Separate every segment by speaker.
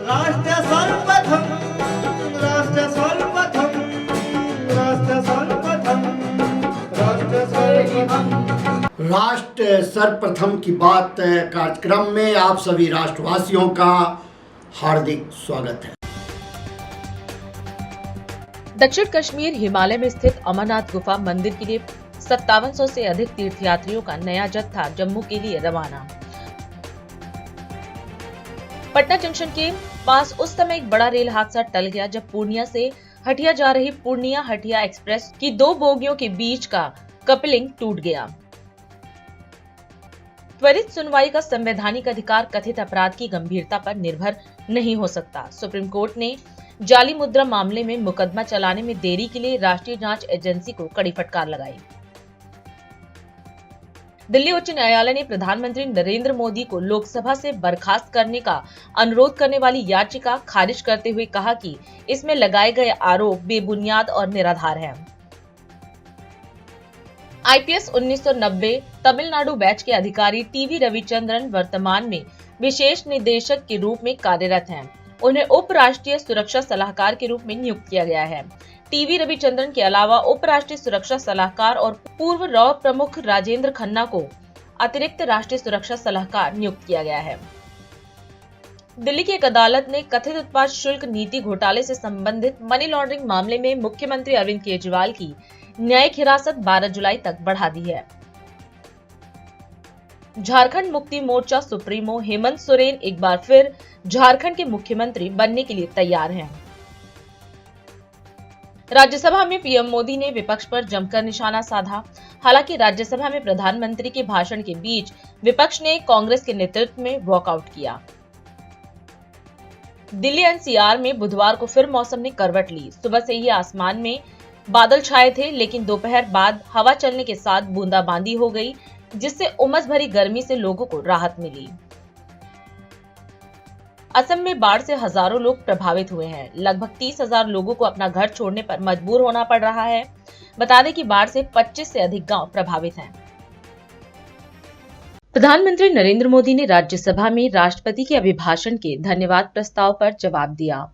Speaker 1: राष्ट्र सर्वप्रथम, राष्ट्र सर्वप्रथम, राष्ट्र सर्वप्रथम, राष्ट्र सर्वप्रथम।
Speaker 2: राष्ट्र सर्वप्रथम की बात कार्यक्रम में आप सभी राष्ट्रवासियों का हार्दिक स्वागत है।
Speaker 3: दक्षिण कश्मीर हिमालय में स्थित अमरनाथ गुफा मंदिर के लिए 5700 से अधिक तीर्थयात्रियों का नया जत्था जम्मू के लिए रवाना। पटना जंक्शन के पास उस समय एक बड़ा रेल हादसा टल गया जब पूर्णिया से हटिया जा रही पूर्णिया हटिया एक्सप्रेस की 2 बोगियों के बीच का कपलिंग टूट गया। त्वरित सुनवाई का संवैधानिक अधिकार कथित अपराध की गंभीरता पर निर्भर नहीं हो सकता। सुप्रीम कोर्ट ने जाली मुद्रा मामले में मुकदमा चलाने में देरी के लिए राष्ट्रीय जांच एजेंसी को कड़ी फटकार लगाई। दिल्ली उच्च न्यायालय ने प्रधानमंत्री नरेंद्र मोदी को लोकसभा से बर्खास्त करने का अनुरोध करने वाली याचिका खारिज करते हुए कहा कि इसमें लगाए गए आरोप बेबुनियाद और निराधार हैं। आईपीएस 1990 तमिलनाडु बैच के अधिकारी टीवी रविचंद्रन वर्तमान में विशेष निदेशक के रूप में कार्यरत हैं। उन्हें उप राष्ट्रीय सुरक्षा सलाहकार के रूप में नियुक्त किया गया है। टीवी रविचंद्रन के अलावा उप राष्ट्रीय सुरक्षा सलाहकार और पूर्व रॉ प्रमुख राजेंद्र खन्ना को अतिरिक्त राष्ट्रीय सुरक्षा सलाहकार नियुक्त किया गया है। दिल्ली की एक अदालत ने कथित उत्पाद शुल्क नीति घोटाले से संबंधित मनी लॉन्ड्रिंग मामले में मुख्यमंत्री अरविंद केजरीवाल की न्यायिक हिरासत 12 जुलाई तक बढ़ा दी है। झारखंड मुक्ति मोर्चा सुप्रीमो हेमंत सोरेन एक बार फिर झारखंड के मुख्यमंत्री बनने के लिए तैयार हैं। राज्यसभा में पीएम मोदी ने विपक्ष पर जमकर निशाना साधा। हालांकि राज्यसभा में प्रधानमंत्री के भाषण के बीच विपक्ष ने कांग्रेस के नेतृत्व में वॉकआउट किया। दिल्ली एनसीआर में बुधवार को फिर मौसम ने करवट ली। सुबह से ही आसमान में बादल छाए थे, लेकिन दोपहर बाद हवा चलने के साथ बूंदाबांदी हो गई, जिससे उमस भरी गर्मी से लोगों को राहत मिली। असम में बाढ़ से हजारों लोग प्रभावित हुए हैं। लगभग 30,000 लोगों को अपना घर छोड़ने पर मजबूर होना पड़ रहा है। बता दें कि बाढ़ से 25 से अधिक गांव प्रभावित हैं। प्रधानमंत्री नरेंद्र मोदी ने राज्यसभा में राष्ट्रपति के अभिभाषण के धन्यवाद प्रस्ताव पर जवाब दिया।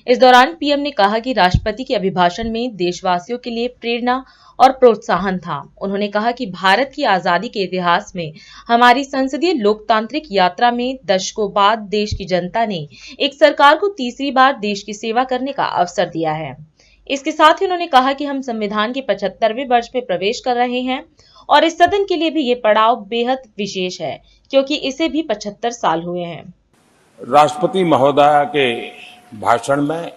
Speaker 3: इस दौरान पीएम ने कहा कि राष्ट्रपति के अभिभाषण में देशवासियों के लिए प्रेरणा और प्रोत्साहन था। उन्होंने कहा कि भारत की आजादी के इतिहास में हमारी संसदीय लोकतांत्रिक यात्रा में दशकों बाद देश की जनता ने एक सरकार को तीसरी बार देश की सेवा करने का अवसर दिया है। इसके साथ ही उन्होंने कहा कि हम संविधान के 75वें वर्ष में प्रवेश कर रहे हैं और इस सदन के लिए भी ये पड़ाव बेहद विशेष है, क्योंकि इसे भी 75 साल हुए हैं।
Speaker 4: राष्ट्रपति महोदया के भाषण में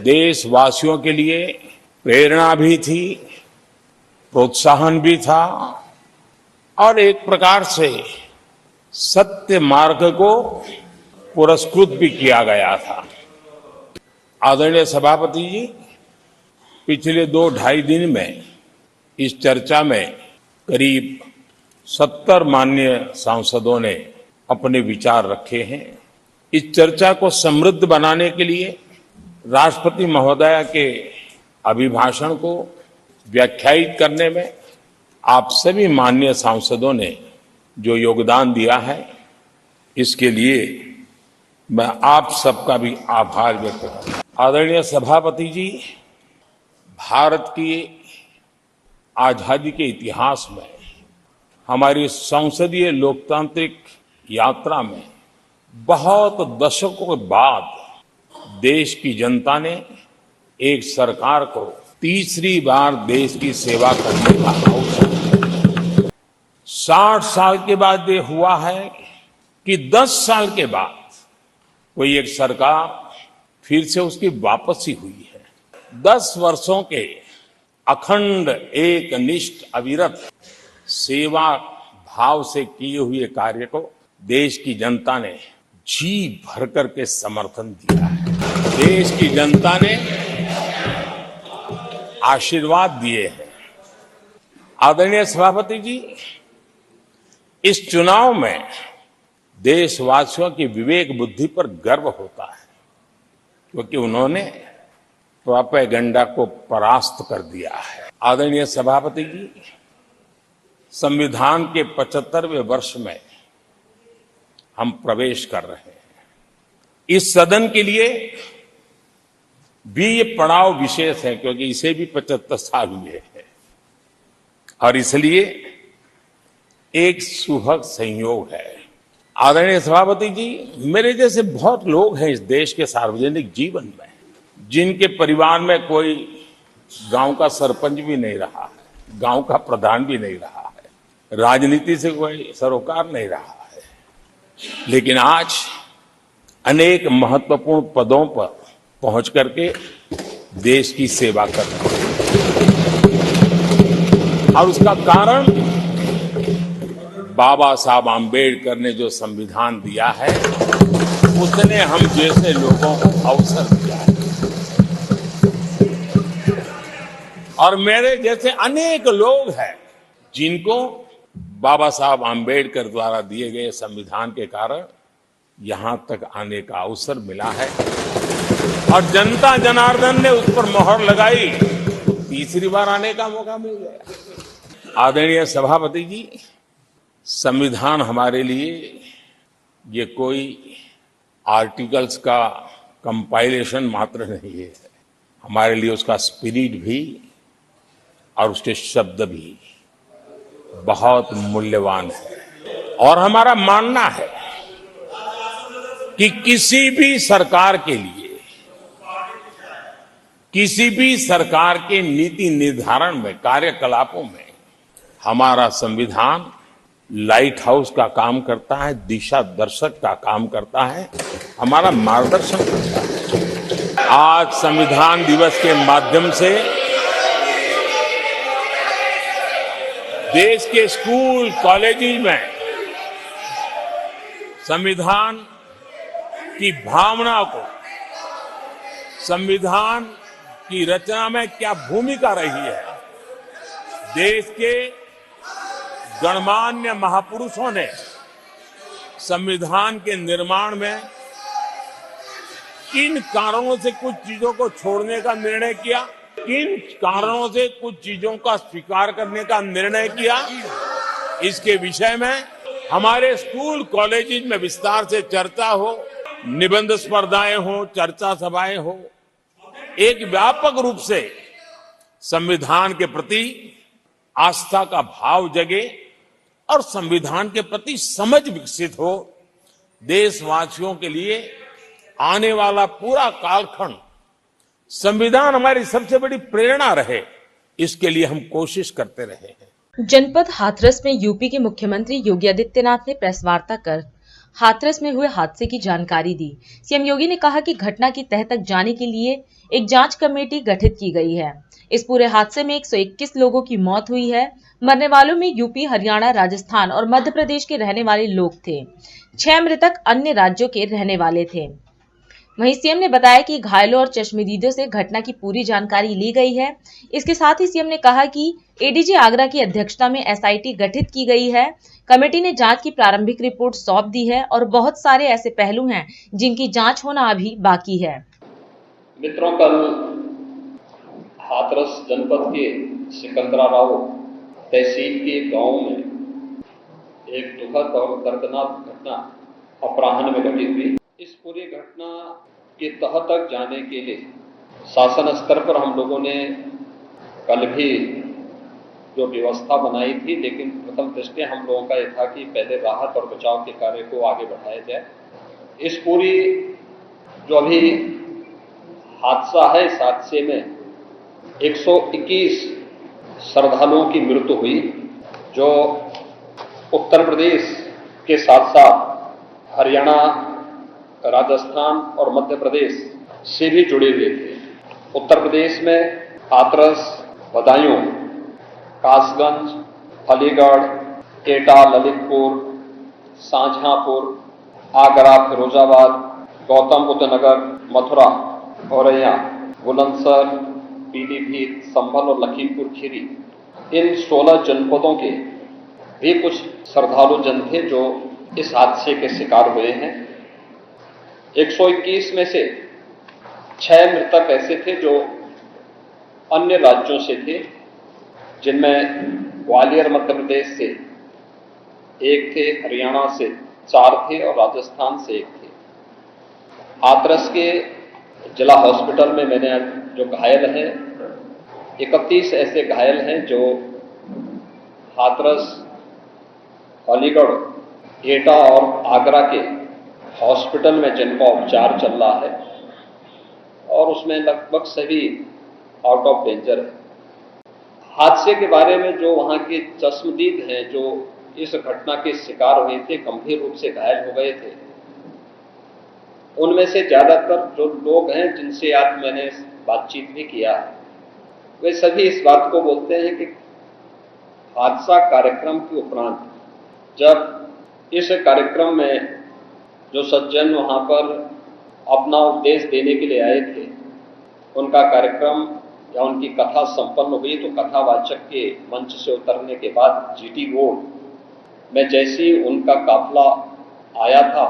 Speaker 4: देशवासियों के लिए प्रेरणा भी थी, प्रोत्साहन भी था और एक प्रकार से सत्य मार्ग को पुरस्कृत भी किया गया था। आदरणीय सभापति जी, पिछले 2-2.5 दिन में इस चर्चा में करीब 70 माननीय सांसदों ने अपने विचार रखे हैं। इस चर्चा को समृद्ध बनाने के लिए राष्ट्रपति महोदया के अभिभाषण को व्याख्यायित करने में आप सभी माननीय सांसदों ने जो योगदान दिया है, इसके लिए मैं आप सबका भी आभार व्यक्त करता हूं। आदरणीय सभापति जी, भारत की आजादी के इतिहास में हमारी संसदीय लोकतांत्रिक यात्रा में बहुत दशकों के बाद देश की जनता ने एक सरकार को तीसरी बार देश की सेवा करने का अवसर 60 साल के बाद ये हुआ है कि 10 साल के बाद कोई एक सरकार फिर से उसकी वापसी हुई है। 10 वर्षों के अखंड एकनिष्ठ अविरत सेवा भाव से किए हुए कार्य को देश की जनता ने जी भर करके समर्थन दिया है। देश की जनता ने आशीर्वाद दिए हैं। आदरणीय सभापति जी, इस चुनाव में देशवासियों की विवेक बुद्धि पर गर्व होता है, क्योंकि उन्होंने प्रोपेगेंडा को परास्त कर दिया है। आदरणीय सभापति जी, संविधान के 75वें वर्ष में हम प्रवेश कर रहे हैं। इस सदन के लिए भी ये पड़ाव विशेष है, क्योंकि इसे भी 75 साल हुए हैं और इसलिए एक सुखद संयोग है। आदरणीय सभापति जी, मेरे जैसे बहुत लोग हैं इस देश के सार्वजनिक जीवन में, जिनके परिवार में कोई गांव का सरपंच भी नहीं रहा है, गांव का प्रधान भी नहीं रहा है, राजनीति से कोई सरोकार नहीं रहा है, लेकिन आज अनेक महत्वपूर्ण पदों पर पहुंच करके देश की सेवा कर रहे हैं। और उसका कारण बाबा साहब आम्बेडकर ने जो संविधान दिया है, उसने हम जैसे लोगों को अवसर दिया है। और मेरे जैसे अनेक लोग हैं जिनको बाबा साहब आम्बेडकर द्वारा दिए गए संविधान के कारण यहां तक आने का अवसर मिला है और जनता जनार्दन ने उस पर मोहर लगाई, तीसरी बार आने का मौका मिल गया। आदरणीय सभापति जी, संविधान हमारे लिए ये कोई आर्टिकल्स का कंपाइलेशन मात्र नहीं है, हमारे लिए उसका स्पिरिट भी और उसके शब्द भी बहुत मूल्यवान है। और हमारा मानना है कि किसी भी सरकार के लिए, किसी भी सरकार के नीति निर्धारण में, कार्यकलापों में हमारा संविधान लाइट हाउस का काम करता है, दिशा दर्शक का काम करता है, हमारा मार्गदर्शन करता है। आज संविधान दिवस के माध्यम से देश के स्कूल कॉलेज में संविधान की भावना को, संविधान की रचना में क्या भूमिका रही है, देश के गणमान्य महापुरुषों ने संविधान के निर्माण में किन कारणों से कुछ चीजों को छोड़ने का निर्णय किया, किन कारणों से कुछ चीजों का स्वीकार करने का निर्णय किया, इसके विषय में हमारे स्कूल कॉलेज में विस्तार से चर्चा हो, निबंध स्पर्धाएं हो, चर्चा सभाएं हो, एक व्यापक रूप से संविधान के प्रति आस्था का भाव जगे और संविधान के प्रति समझ विकसित हो। देशवासियों के लिए आने वाला पूरा कालखंड संविधान हमारी सबसे बड़ी प्रेरणा रहे, इसके लिए हम कोशिश करते रहे हैं।
Speaker 3: जनपद हाथरस में यूपी के मुख्यमंत्री योगी आदित्यनाथ ने प्रेस वार्ता कर हाथरस में हुए हादसे की जानकारी दी। सीएम योगी ने कहा कि घटना की तह तक जाने के लिए एक जांच कमेटी गठित की गई है। इस पूरे हादसे में 121 लोगों की मौत हुई है। मरने वालों में यूपी, हरियाणा, राजस्थान और मध्य प्रदेश के रहने वाले लोग थे। 6 मृतक अन्य राज्यों के रहने वाले थे। वहीं सीएम ने बताया कि घायलों और चश्मदीदों से घटना की पूरी जानकारी ली गई है। इसके साथ ही सीएम ने कहा कि एडीजी आगरा की अध्यक्षता में एसआईटी गठित की गई है। कमेटी ने जांच की प्रारंभिक रिपोर्ट सौंप दी है और बहुत सारे ऐसे पहलू हैं जिनकी जांच होना अभी बाकी है।
Speaker 5: मित्रों, कल हाथरस जनपद के सिकंदराबाद तहसील के गांव में एक दुखद और दर्दनाक घटना अपराह्न में घटित हुई। इस पूरी घटना के तह तक जाने के लिए शासन स्तर पर हम लोगों ने कल भी जो व्यवस्था बनाई थी, लेकिन प्रथम दृष्टया हम लोगों का यह था कि पहले राहत और बचाव के कार्य को आगे बढ़ाया जाए। इस पूरी जो अभी हादसा है, इस हादसे में 121 श्रद्धालुओं की मृत्यु हुई, जो उत्तर प्रदेश के साथ साथ हरियाणा, राजस्थान और मध्य प्रदेश से भी जुड़े हुए थे। उत्तर प्रदेश में हाथरस, बदायूं, कासगंज, अलीगढ़, एटा, ललितपुर, शाहजहांपुर, आगरा, फिरोजाबाद, गौतम बुद्ध नगर, मथुरा, औरैया, बुलंदशहर, पीलीभीत, संभल और लखीमपुर खीरी, इन 16 जनपदों के भी कुछ श्रद्धालु जन थे जो इस हादसे के शिकार हुए हैं। 121 में से 6 मृतक ऐसे थे जो अन्य राज्यों से थे, जिनमें ग्वालियर मध्य प्रदेश से 1 थे, हरियाणा से 4 थे और राजस्थान से 1 थे। हाथरस के जिला हॉस्पिटल में मैंने जो घायल हैं 31 ऐसे घायल हैं जो हाथरस, अलीगढ़, एटा और आगरा के हॉस्पिटल में जिनका उपचार चल रहा है और उसमें लगभग सभी आउट ऑफ डेंजर है। हादसे के बारे में जो वहाँ के चश्मदीद हैं, जो इस घटना के शिकार हुए थे, गंभीर रूप से घायल हो गए थे, उनमें से ज्यादातर जो लोग हैं जिनसे आज मैंने बातचीत भी किया है, वे सभी इस बात को बोलते हैं कि हादसा कार्यक्रम के उपरांत जब इस कार्यक्रम में जो सज्जन वहाँ पर अपना उपदेश देने के लिए आए थे, उनका कार्यक्रम या उनकी कथा संपन्न हुई तो कथावाचक के मंच से उतरने के बाद जीटी रोड में जैसे ही उनका काफिला आया था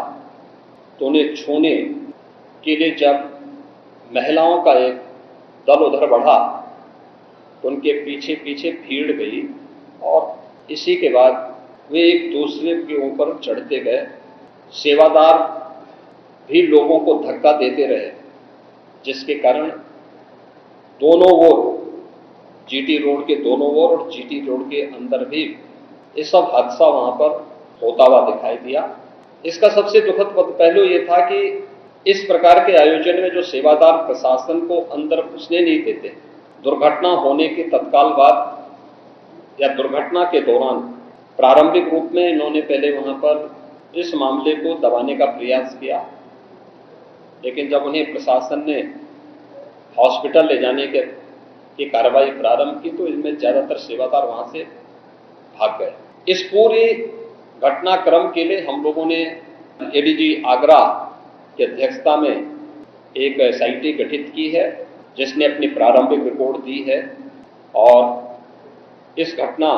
Speaker 5: तो उन्हें छूने के लिए जब महिलाओं का एक दल उधर बढ़ा तो उनके पीछे पीछे भीड़ गई और इसी के बाद वे एक दूसरे के ऊपर चढ़ते गए। सेवादार भी लोगों को धक्का देते रहे, जिसके कारण दोनों ओर, जीटी रोड के दोनों ओर और जीटी रोड के अंदर भी ये सब हादसा वहां पर होता हुआ दिखाई दिया। इसका सबसे दुखद पहलू ये था कि इस प्रकार के आयोजन में जो सेवादार प्रशासन को अंदर घुसने नहीं देते, दुर्घटना होने के तत्काल बाद या दुर्घटना के दौरान प्रारंभिक रूप में इन्होंने पहले वहां पर इस मामले को दबाने का प्रयास किया, लेकिन जब उन्हें प्रशासन ने हॉस्पिटल ले जाने की कार्रवाई प्रारंभ की तो इनमें ज्यादातर सेवादार वहां से भाग गए। इस पूरे घटनाक्रम के लिए हम लोगों ने एडीजी आगरा की अध्यक्षता में एक एसआईटी गठित की है, जिसने अपनी प्रारंभिक रिपोर्ट दी है और इस घटना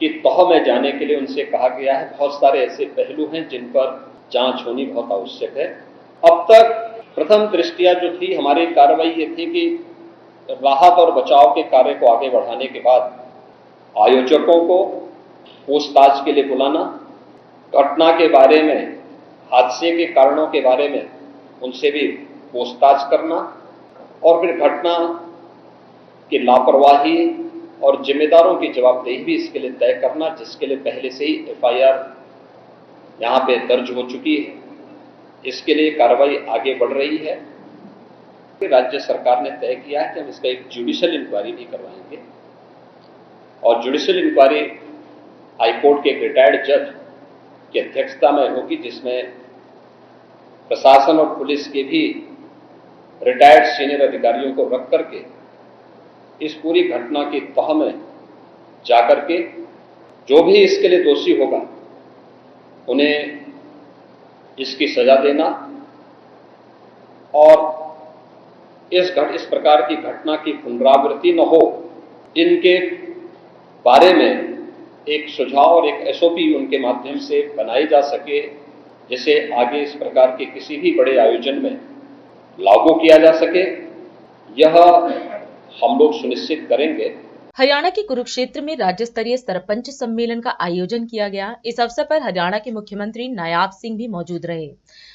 Speaker 5: की तह में जाने के लिए उनसे कहा गया है। बहुत सारे ऐसे पहलू हैं जिन पर जांच होनी बहुत आवश्यक है। अब तक प्रथम दृष्टिया जो थी हमारी कार्रवाई ये थी कि राहत और बचाव के कार्य को आगे बढ़ाने के बाद आयोजकों को पूछताछ के लिए बुलाना, घटना के बारे में, हादसे के कारणों के बारे में उनसे भी पूछताछ करना और फिर घटना की लापरवाही और जिम्मेदारों की जवाबदेही भी इसके लिए तय करना, जिसके लिए पहले से ही एफआईआर यहाँ पे दर्ज हो चुकी है। इसके लिए कार्रवाई आगे बढ़ रही है। राज्य सरकार ने तय किया है कि हम इसका एक जुडिशियल इंक्वायरी भी करवाएंगे और जुडिशियल इंक्वायरी हाईकोर्ट के एक रिटायर्ड जज की अध्यक्षता में होगी, जिसमें प्रशासन और पुलिस के भी रिटायर्ड सीनियर अधिकारियों को रख करके इस पूरी घटना की तह में जाकर के जो भी इसके लिए दोषी होगा उन्हें इसकी सजा देना और इस प्रकार की घटना की पुनरावृत्ति न हो, इनके बारे में एक सुझाव और एक एसओपी उनके माध्यम से बनाई जा सके, जिसे आगे इस प्रकार के किसी भी बड़े आयोजन में लागू किया जा सके। यह हम लोग सुनिश्चित करेंगे।
Speaker 3: हरियाणा के कुरुक्षेत्र में राज्य स्तरीय सरपंच सम्मेलन का आयोजन किया गया। इस अवसर पर हरियाणा के मुख्यमंत्री नायाब सिंह भी मौजूद रहे।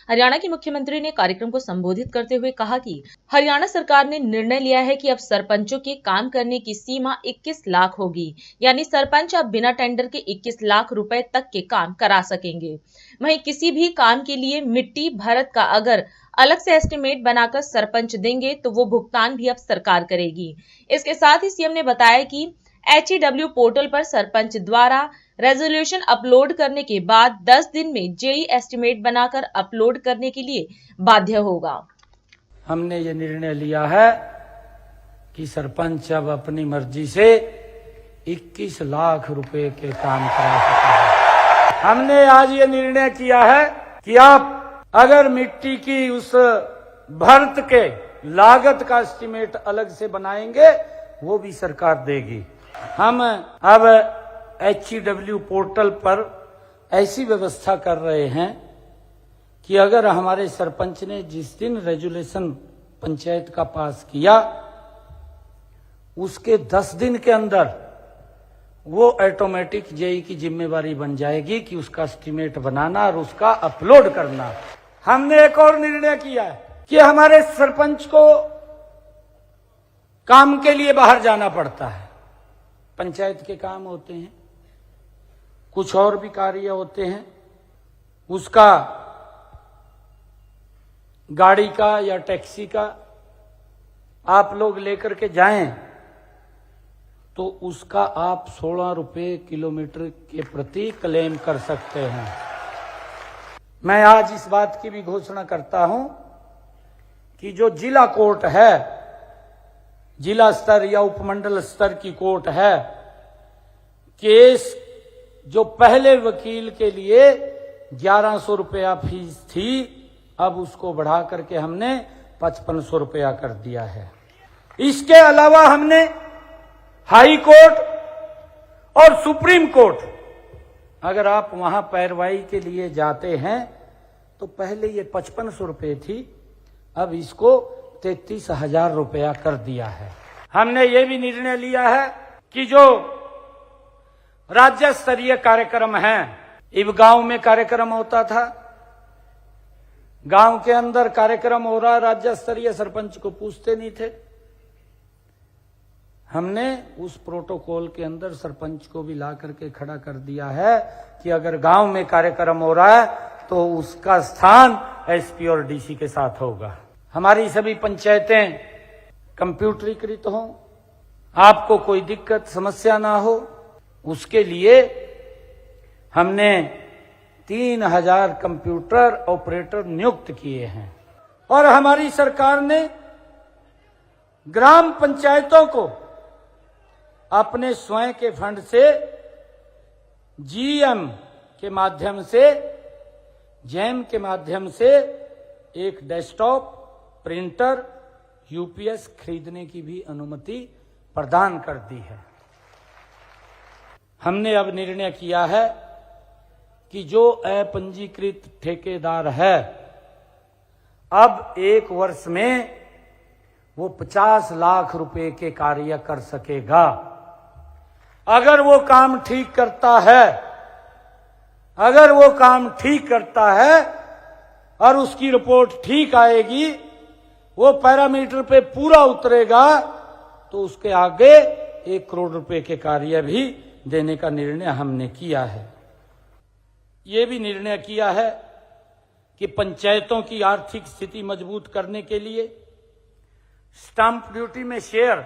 Speaker 3: हरियाणा के मुख्यमंत्री ने कार्यक्रम को संबोधित करते हुए कहा कि हरियाणा सरकार ने निर्णय लिया है कि अब सरपंचों के काम करने की सीमा 21 लाख होगी, यानी सरपंच अब बिना टेंडर के 21 लाख रुपए तक के काम करा सकेंगे। वहीं किसी भी काम के लिए मिट्टी भरत का अगर अलग से एस्टिमेट बनाकर सरपंच देंगे तो वो भुगतान भी अब सरकार करेगी। इसके साथ ही सीएम ने बताया कि HEW पोर्टल पर सरपंच द्वारा रेजोल्यूशन अपलोड करने के बाद 10 दिन में जेई एस्टिमेट बनाकर अपलोड करने के लिए बाध्य होगा।
Speaker 6: हमने ये निर्णय लिया है कि सरपंच अब अपनी मर्जी से 21 लाख रुपए के काम करा सकते हैं। हमने आज ये निर्णय किया है कि आप अगर मिट्टी की उस भरत के लागत का एस्टीमेट अलग से बनाएंगे वो भी सरकार देगी। हम अब HEW पोर्टल पर ऐसी व्यवस्था कर रहे हैं कि अगर हमारे सरपंच ने जिस दिन रेजुलेशन पंचायत का पास किया उसके 10 दिन के अंदर वो ऑटोमेटिक जेई की जिम्मेवारी बन जाएगी कि उसका एस्टीमेट बनाना और उसका अपलोड करना। हमने एक और निर्णय किया है कि हमारे सरपंच को काम के लिए बाहर जाना पड़ता है। पंचायत के काम होते हैं, कुछ और भी कार्य होते हैं, उसका गाड़ी का या टैक्सी का आप लोग लेकर के जाएं तो उसका आप 16 रुपए किलोमीटर के प्रति क्लेम कर सकते हैं। मैं आज इस बात की भी घोषणा करता हूं कि जो जिला कोर्ट है, जिला स्तर या उपमंडल स्तर की कोर्ट है, केस जो पहले वकील के लिए 1100 रुपया फीस थी, अब उसको बढ़ा करके हमने 5500 रुपया कर दिया है। इसके अलावा हमने हाई कोर्ट और सुप्रीम कोर्ट, अगर आप वहां पैरवाई के लिए जाते हैं तो पहले ये 5500 रुपये थी, अब इसको 33,000 रुपया कर दिया है। हमने ये भी निर्णय लिया है कि जो राज्य स्तरीय कार्यक्रम है, इब गांव में कार्यक्रम होता था, गांव के अंदर कार्यक्रम हो रहा, राज्य स्तरीय सरपंच को पूछते नहीं थे। हमने उस प्रोटोकॉल के अंदर सरपंच को भी ला करके खड़ा कर दिया है कि अगर गांव में कार्यक्रम हो रहा है तो उसका स्थान एसपी और डीसी के साथ होगा। हमारी सभी पंचायतें कंप्यूटरीकृत हों, आपको कोई दिक्कत समस्या ना हो, उसके लिए हमने 3000 कंप्यूटर ऑपरेटर नियुक्त किए हैं। और हमारी सरकार ने ग्राम पंचायतों को अपने स्वयं के फंड से जीएम के माध्यम से, जैम के माध्यम से एक डेस्कटॉप, प्रिंटर, यूपीएस खरीदने की भी अनुमति प्रदान कर दी है। हमने अब निर्णय किया है कि जो अपंजीकृत ठेकेदार है, अब 1 वर्ष में वो 50 लाख रुपए के कार्य कर सकेगा। अगर वो काम ठीक करता है, अगर वो काम ठीक करता है और उसकी रिपोर्ट ठीक आएगी, वो पैरामीटर पे पूरा उतरेगा, तो उसके आगे 1 करोड़ रुपए के कार्य भी देने का निर्णय हमने किया है। ये भी निर्णय किया है कि पंचायतों की आर्थिक स्थिति मजबूत करने के लिए स्टाम्प ड्यूटी में शेयर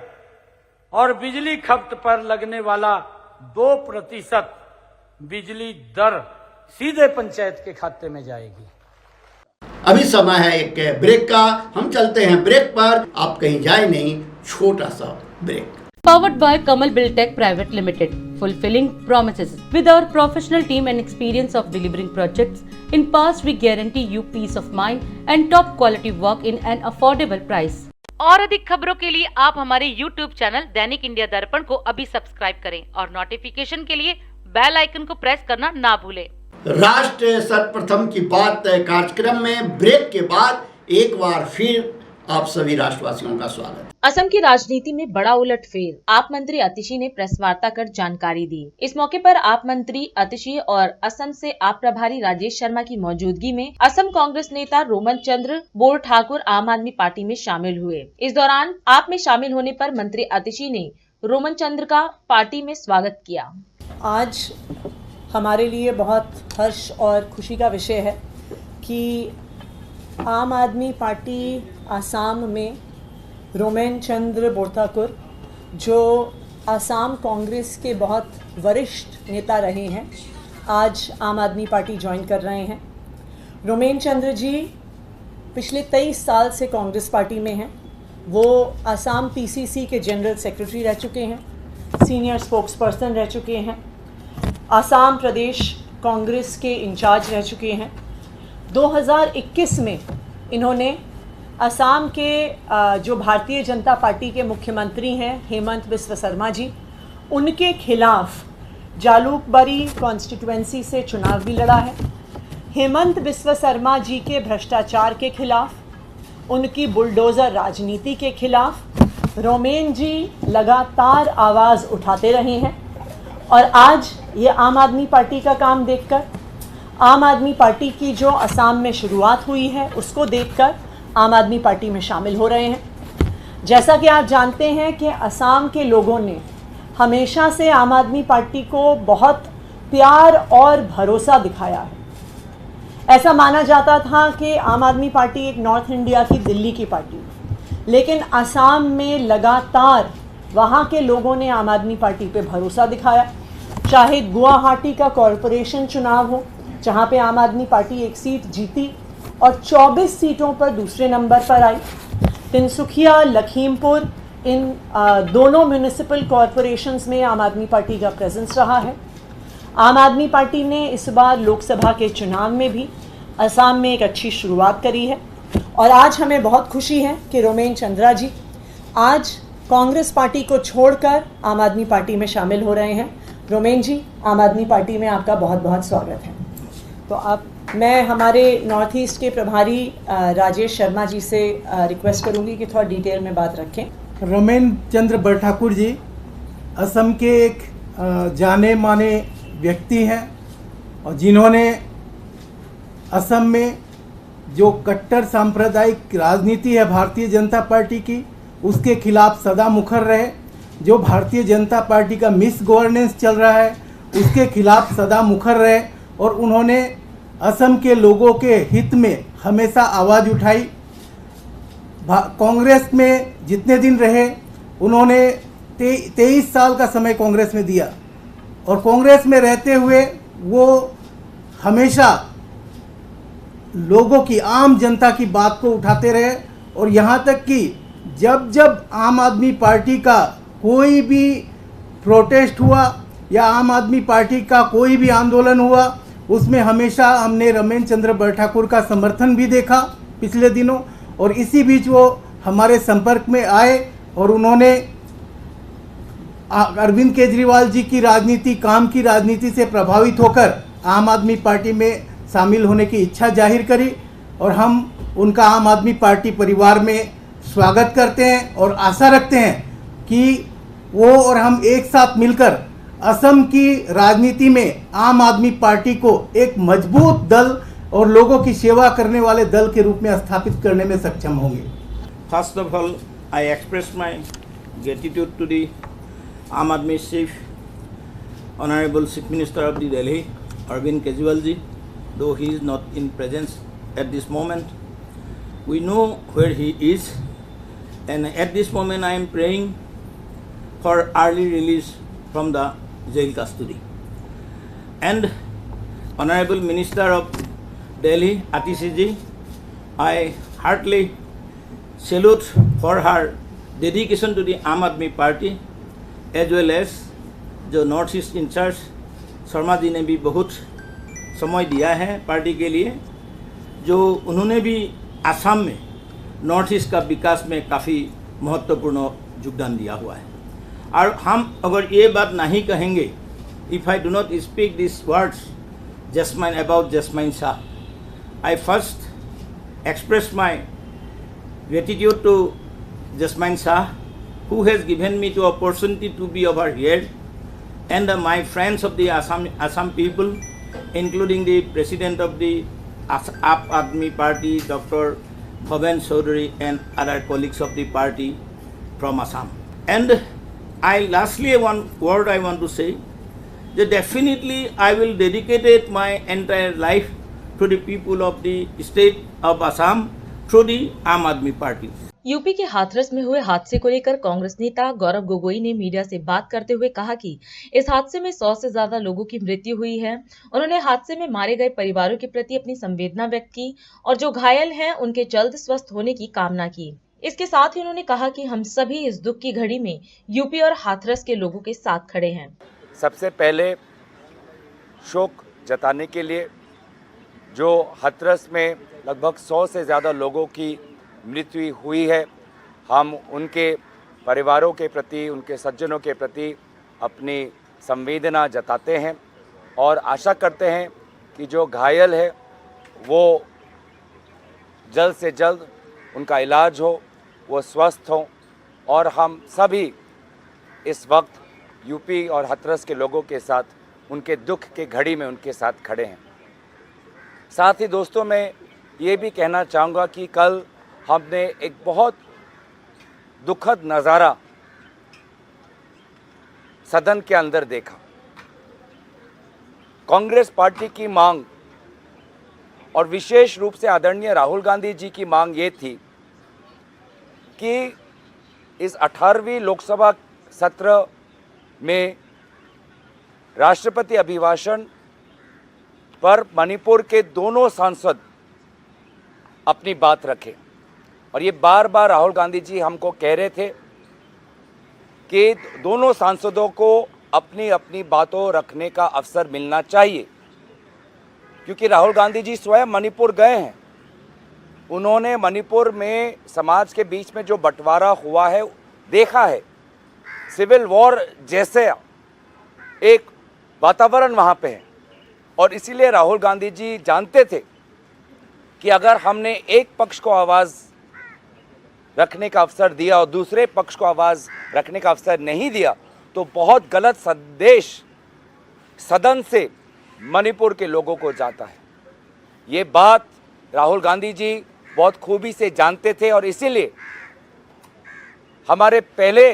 Speaker 6: और बिजली खपत पर लगने वाला 2% बिजली दर सीधे पंचायत के खाते में जाएगी।
Speaker 2: अभी समय है एक ब्रेक का, हम चलते हैं ब्रेक पर, आप कहीं जाए नहीं, छोटा सा break.
Speaker 3: Powered by Kamal Buildtech Private Limited, fulfilling promises. With our professional team and experience of delivering projects, in past we guarantee you peace of mind and top quality work in an affordable price. और अधिक खबरों के लिए आप हमारे YouTube channel दैनिक India दर्पण को अभी सब्सक्राइब करें और नोटिफिकेशन के लिए बेल आइकन को प्रेस करना ना भूलें।
Speaker 2: राष्ट्र सर्वप्रथम की बात कार्यक्रम में ब्रेक के बाद एक बार फिर आप सभी राष्ट्रवासियों का स्वागत।
Speaker 3: असम की राजनीति में बड़ा उलटफेर, आप मंत्री अतिशी ने प्रेस वार्ता कर जानकारी दी। इस मौके पर आप मंत्री अतिशी और असम से आप प्रभारी राजेश शर्मा की मौजूदगी में असम कांग्रेस नेता रोमन चंद्र बोर ठाकुर आम आदमी पार्टी में शामिल हुए। इस दौरान आप में शामिल होने पर मंत्री अतिशी ने रोमन चंद्र का पार्टी में स्वागत किया।
Speaker 7: आज हमारे लिए बहुत हर्ष और खुशी का विषय है कि आम आदमी पार्टी आसाम में रोमेन चंद्र बोरठाकुर, जो आसाम कांग्रेस के बहुत वरिष्ठ नेता रहे हैं, आज आम आदमी पार्टी ज्वाइन कर रहे हैं। रोमेन चंद्र जी पिछले 23 साल से कांग्रेस पार्टी में हैं। वो आसाम पीसीसी के जनरल सेक्रेटरी रह चुके हैं, सीनियर स्पोक्स पर्सन रह चुके हैं, आसाम प्रदेश कांग्रेस के इंचार्ज रह चुके हैं। 2021 में इन्होंने असम के जो भारतीय जनता पार्टी के मुख्यमंत्री हैं हेमंत बिस्वा शर्मा जी, उनके खिलाफ जालूकबारी कॉन्स्टिट्यूएंसी से चुनाव भी लड़ा है। हेमंत बिस्वा शर्मा जी के भ्रष्टाचार के खिलाफ, उनकी बुलडोज़र राजनीति के खिलाफ रोमेन जी लगातार आवाज़ उठाते रहे हैं। और आज ये आम आदमी पार्टी का काम देखकर आम आदमी पार्टी की जो असम में शुरुआत हुई है उसको देखकर आम आदमी पार्टी में शामिल हो रहे हैं। जैसा कि आप जानते हैं कि असम के लोगों ने हमेशा से आम आदमी पार्टी को बहुत प्यार और भरोसा दिखाया है। ऐसा माना जाता था कि आम आदमी पार्टी एक नॉर्थ इंडिया की दिल्ली की पार्टी है, लेकिन असम में लगातार वहाँ के लोगों ने आम आदमी पार्टी पे भरोसा दिखाया। चाहे गुवाहाटी का कॉरपोरेशन चुनाव हो, जहाँ पे आम आदमी पार्टी एक सीट जीती और 24 सीटों पर दूसरे नंबर पर आई। तिनसुकिया, लखीमपुर, इन दोनों म्यूनिसिपल कॉरपोरेशंस में आम आदमी पार्टी का प्रेजेंस रहा है। आम आदमी पार्टी ने इस बार लोकसभा के चुनाव में भी असम में एक अच्छी शुरुआत करी है और आज हमें बहुत खुशी है कि रोमेन चंद्रा जी आज कांग्रेस पार्टी को छोड़कर आम आदमी पार्टी में शामिल हो रहे हैं। रोमेन जी, आम आदमी पार्टी में आपका बहुत बहुत स्वागत है। तो अब मैं हमारे नॉर्थ ईस्ट के प्रभारी राजेश शर्मा जी से रिक्वेस्ट करूंगी कि थोड़ा डिटेल में बात रखें।
Speaker 1: रोमेन चंद्र बड़ठाकुर जी असम के एक जाने माने व्यक्ति हैं और जिन्होंने असम में जो कट्टर सांप्रदायिक राजनीति है भारतीय जनता पार्टी की, उसके खिलाफ सदा मुखर रहे। जो भारतीय जनता पार्टी का मिस गवर्नेंस चल रहा है उसके खिलाफ सदा मुखर रहे और उन्होंने असम के लोगों के हित में हमेशा आवाज़ उठाई। कांग्रेस में जितने दिन रहे उन्होंने 23 साल का समय कांग्रेस में दिया और कांग्रेस में रहते हुए वो हमेशा लोगों की, आम जनता की बात को उठाते रहे और यहाँ तक कि जब जब आम आदमी पार्टी का कोई भी प्रोटेस्ट हुआ या आम आदमी पार्टी का कोई भी आंदोलन हुआ उसमें हमेशा हमने रोमेन चंद्र बड़ठाकुर का समर्थन भी देखा पिछले दिनों। और इसी बीच वो हमारे संपर्क में आए और उन्होंने अरविंद केजरीवाल जी की राजनीति, काम की राजनीति से प्रभावित होकर आम आदमी पार्टी में शामिल होने की इच्छा जाहिर करी और हम उनका आम आदमी पार्टी परिवार में स्वागत करते हैं और आशा रखते हैं कि वो और हम एक साथ मिलकर असम की राजनीति में आम आदमी पार्टी को एक मजबूत दल और लोगों की सेवा करने वाले दल के रूप में स्थापित करने में सक्षम होंगे।
Speaker 8: First of all, I express my gratitude to the Aam Aadmi Chief, Honorable Chief Minister of the Delhi, Arvind Kejriwal ji, though he is not in presence at this moment. We know where he is, and at this moment I am praying for early release from the jail custody. And Honorable Minister of Delhi, Atishi ji, I heartily salute for her dedication to the Aam Aadmi Party, as well as जो north east in charge Sharma ji ने भी बहुत समय दिया है party के लिए, जो उन्होंने भी असम में नॉर्थ ईस्ट का विकास में काफ़ी महत्वपूर्ण योगदान दिया हुआ है। और हम अगर ये बात नहीं कहेंगे, if I do not speak this words Jasmine about Jasmine Shah, I first express my gratitude to Jasmine Shah, who has given me the opportunity to be over here, and my friends of the Assam people, including the president of the Aam Aadmi Party, Dr. Bhavan Chaudhary, and other colleagues of the party from Assam. And lastly, one word I want to say, that definitely I will dedicate my entire life to the people of the state of Assam through the Aam Aadmi Party.
Speaker 3: UP के हाथरस में हुए हादसे को लेकर कांग्रेस नेता गौरव गोगोई ने media से बात करते हुए कहा कि इस हादसे में 100 से ज्यादा लोगों की मृत्यु हुई है। उन्होंने हादसे में मारे गए परिवारों के प्रति अपनी संवेदना व्यक्त की और जो घायल हैं उनके जल्द स्वस्थ होने की कामना की। इसके साथ ही उन्होंने कहा कि हम सभी इस दुख की घड़ी में यूपी और हाथरस के लोगों के साथ खड़े हैं।
Speaker 9: सबसे पहले शोक जताने के लिए जो हाथरस में लगभग 100 से ज़्यादा लोगों की मृत्यु हुई है, हम उनके परिवारों के प्रति, उनके सज्जनों के प्रति अपनी संवेदना जताते हैं और आशा करते हैं कि जो घायल है वो जल्द से जल्द उनका इलाज हो, वो स्वस्थ हों और हम सभी इस वक्त यूपी और हाथरस के लोगों के साथ उनके दुख के घड़ी में उनके साथ खड़े हैं। साथ ही दोस्तों मैं ये भी कहना चाहूँगा कि कल हमने एक बहुत दुखद नज़ारा सदन के अंदर देखा। कांग्रेस पार्टी की मांग और विशेष रूप से आदरणीय राहुल गांधी जी की मांग ये थी कि इस 18वीं लोकसभा सत्र में राष्ट्रपति अभिभाषण पर मणिपुर के दोनों सांसद अपनी बात रखें। और ये बार बार राहुल गांधी जी हमको कह रहे थे कि दोनों सांसदों को अपनी अपनी बातों रखने का अवसर मिलना चाहिए, क्योंकि राहुल गांधी जी स्वयं मणिपुर गए हैं। उन्होंने मणिपुर में समाज के बीच में जो बंटवारा हुआ है देखा है। सिविल वॉर जैसे एक वातावरण वहाँ पे है, और इसीलिए राहुल गांधी जी जानते थे कि अगर हमने एक पक्ष को आवाज़ रखने का अवसर दिया और दूसरे पक्ष को आवाज़ रखने का अवसर नहीं दिया तो बहुत गलत संदेश सदन से मणिपुर के लोगों को जाता है। ये बात राहुल गांधी जी बहुत खूबी से जानते थे, और इसीलिए हमारे पहले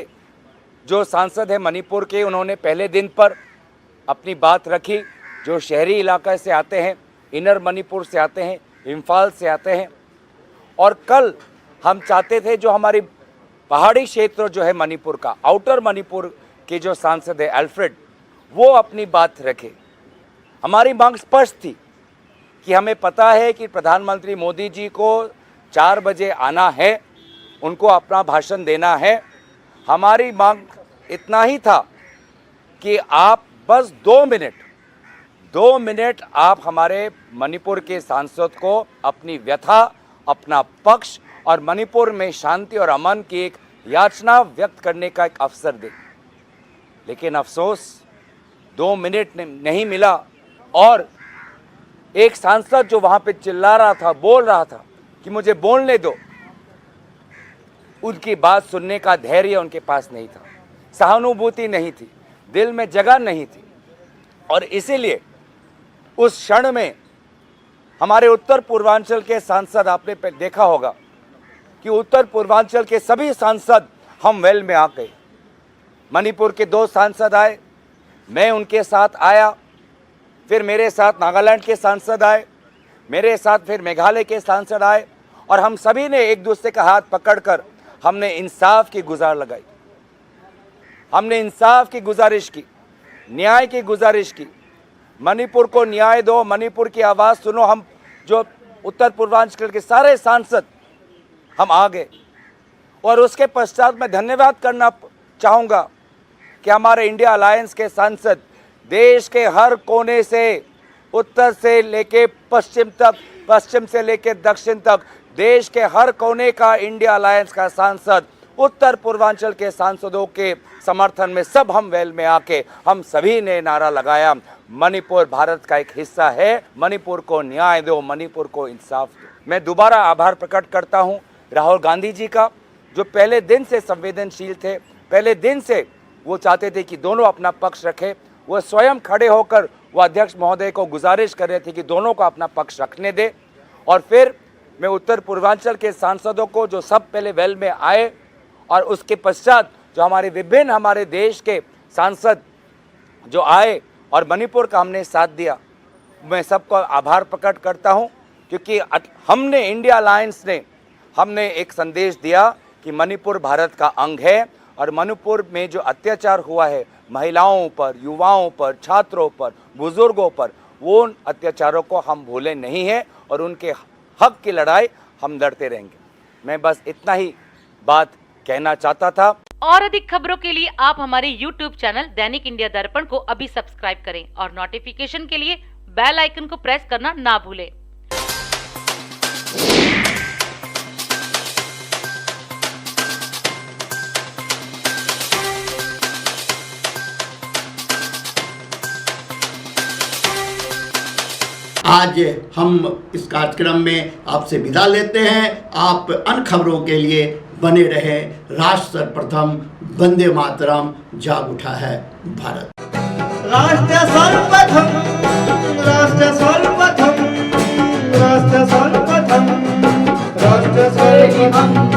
Speaker 9: जो सांसद हैं मणिपुर के, उन्होंने पहले दिन पर अपनी बात रखी। जो शहरी इलाके से आते हैं, इनर मणिपुर से आते हैं, इम्फाल से आते हैं, और कल हम चाहते थे जो हमारी पहाड़ी क्षेत्र जो है मणिपुर का, आउटर मणिपुर के जो सांसद है अल्फ्रेड, वो अपनी बात रखे। हमारी मांग स्पष्ट थी कि हमें पता है कि प्रधानमंत्री मोदी जी को 4 बजे आना है, उनको अपना भाषण देना है। हमारी मांग इतना ही था कि आप बस 2 मिनट आप हमारे मणिपुर के सांसद को अपनी व्यथा, अपना पक्ष और मणिपुर में शांति और अमन की एक याचना व्यक्त करने का एक अवसर दें। लेकिन अफसोस 2 मिनट नहीं मिला, और एक सांसद जो वहाँ पे चिल्ला रहा था, बोल रहा था कि मुझे बोलने दो, उनकी बात सुनने का धैर्य उनके पास नहीं था, सहानुभूति नहीं थी, दिल में जगह नहीं थी। और इसीलिए उस क्षण में हमारे उत्तर पूर्वांचल के सांसद, आपने देखा होगा कि उत्तर पूर्वांचल के सभी सांसद हम वेल में आ गए। मणिपुर के 2 सांसद आए, मैं उनके साथ आया, फिर मेरे साथ नागालैंड के सांसद आए, मेरे साथ फिर मेघालय के सांसद आए, और हम सभी ने एक दूसरे का हाथ पकड़कर हमने इंसाफ की गुहार लगाई। हमने इंसाफ की गुजारिश की, न्याय की गुजारिश की। मणिपुर को न्याय दो, मणिपुर की आवाज़ सुनो। हम जो उत्तर पूर्वांचल के सारे सांसद हम आ गए, और उसके पश्चात मैं धन्यवाद करना चाहूँगा कि हमारे इंडिया अलायंस के सांसद देश के हर कोने से, उत्तर से लेके पश्चिम तक, पश्चिम से लेके दक्षिण तक, देश के हर कोने का इंडिया अलायंस का सांसद उत्तर पूर्वांचल के सांसदों के समर्थन में सब हम वेल में आके हम सभी ने नारा लगाया, मणिपुर भारत का एक हिस्सा है, मणिपुर को न्याय दो, मणिपुर को इंसाफ दो। मैं दोबारा आभार प्रकट करता हूं राहुल गांधी जी का, जो पहले दिन से संवेदनशील थे, पहले दिन से वो चाहते थे कि दोनों अपना पक्ष रखें। वो स्वयं खड़े होकर वो अध्यक्ष महोदय को गुजारिश कर रहे थे कि दोनों को अपना पक्ष रखने दे। और फिर मैं उत्तर पूर्वांचल के सांसदों को जो सब पहले वेल में आए और उसके पश्चात जो हमारे देश के सांसद जो आए और मणिपुर का हमने साथ दिया, मैं सबको आभार प्रकट करता हूं, क्योंकि हमने इंडिया अलायंस ने हमने एक संदेश दिया कि मणिपुर भारत का अंग है, और मणिपुर में जो अत्याचार हुआ है महिलाओं पर, युवाओं पर, छात्रों पर, बुजुर्गों पर, वो उन अत्याचारों को हम भूले नहीं हैं और उनके हक की लड़ाई हम लड़ते रहेंगे। मैं बस इतना ही बात कहना चाहता था।
Speaker 3: और अधिक खबरों के लिए आप हमारे YouTube चैनल दैनिक इंडिया दर्पण को अभी सब्सक्राइब करें और नोटिफिकेशन के लिए बेल आइकन को प्रेस करना ना भूलें।
Speaker 2: आज हम इस कार्यक्रम में आपसे विदा लेते हैं। आप अन्य खबरों के लिए बने रहे। राष्ट्र सर्वप्रथम, वंदे मातरम, जाग उठा है भारत।
Speaker 1: राष्ट्र सर्वप्रथम, राष्ट्र सर्वप्रथम।
Speaker 10: शिवम्